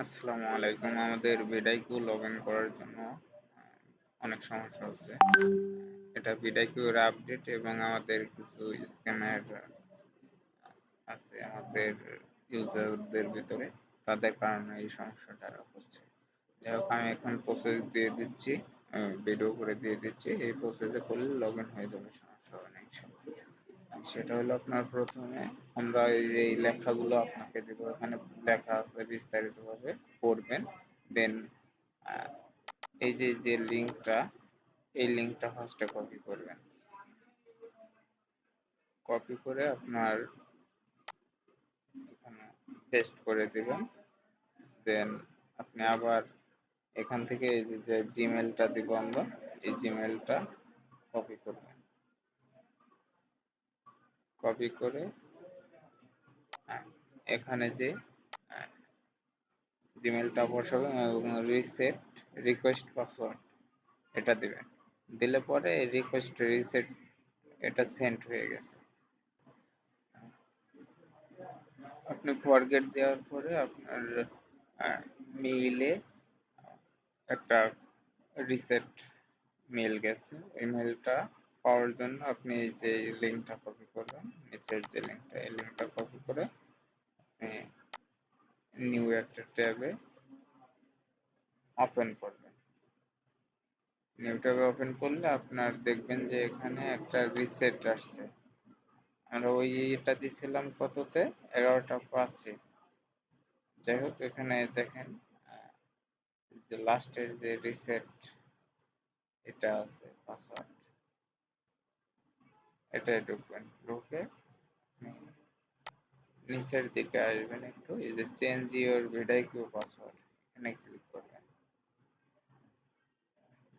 আসসালামু আলাইকুম। আমাদের ভিডাইকু লগ ইন করার জন্য অনেক সমস্যা হচ্ছে। এটা ভিডাইকুর আপডেট এবং আমাদের কিছু স্ক্যামার আছে আমাদের ইউজারদের ভিতরে, তাদের কারণে এই সমস্যাটা হচ্ছে। যাই হোক, আমি এখন প্রসেস দিয়ে দিচ্ছি, ভিডিও করে দিয়ে দিচ্ছি। এই প্রসেসে করলে লগ ইন হয়ে যাবে, সমস্যা হবে না ইনশাআল্লাহ। সেটা হলো, আপনার প্রথমে আমরা এই লেখাগুলো আপনাকে দেব, এখানে লেখা আছে, বিস্তারিতভাবে পড়বেন। দেন এই যে লিঙ্কটা, এই লিঙ্কটা ফার্স্টে কপি করবেন। কপি করে আপনার এখানে পেস্ট করে দিবেন। দেন আপনি আবার এখান থেকে এই যে জিমেলটা দিব আমরা, এই জিমেলটা কপি করবেন। কপি করে এখানে যে জিমেলটা বসাবেন এবং রিসেট রিকোয়েস্ট পাসওয়ার্ড এটা দিবেন। দিলে পরে রিকোয়েস্ট রিসেট এটা সেন্ড হয়ে গেছে। আপনি ফরগেট দেওয়ার পরে আপনার মেইলে একটা রিসেট মেল গেছে। এই মেলটা পাওয়ার জন্য আপনি এই যে লিঙ্কটা কপি করবেন, নিচের যে লিঙ্কটা, এই লিঙ্কটা কপি করে নিউ একটা ট্যাবে ওপেন করবেন। নিউ ট্যাবে ওপেন করলে আপনার দেখবেন যে এখানে একটা রিসেট আসছে। আমরা এটা দিছিলাম কততে, 11টা 5-এ। যাই হোক, এখানে দেখেন যে লাস্টের যে রিসেট এটা আছে পাসওয়ার্ড, এটাই ঢুকবেন। ঢুকে নিচের দিকে আসবেন একটু, এই যে চেঞ্জ ইউর ভিডাইকিউ পাসওয়ার্ড, এখানে ক্লিক করবেন।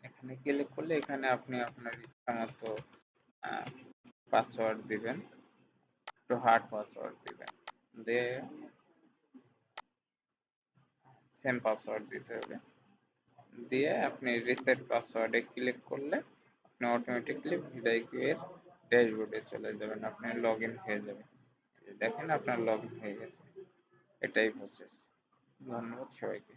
এখানে ক্লিক করলে এখানে আপনি আপনার ইচ্ছা মতো পাসওয়ার্ড দিবেন, একটু হার্ড পাসওয়ার্ড দিবেন, দিয়ে সেম পাসওয়ার্ড দিতে হবে। দিয়ে আপনি রিসেট পাসওয়ার্ডে ক্লিক করলে আপনি অটোমেটিকলি ভিডাইকিউ এর ড্যাশবোর্ডে চলে যাবেন, আপনি লগ ইন হয়ে যাবেন। দেখেন আপনার লগ ইন হয়ে গেছে। এটাই প্রসেস। ধন্যবাদ সবাইকে।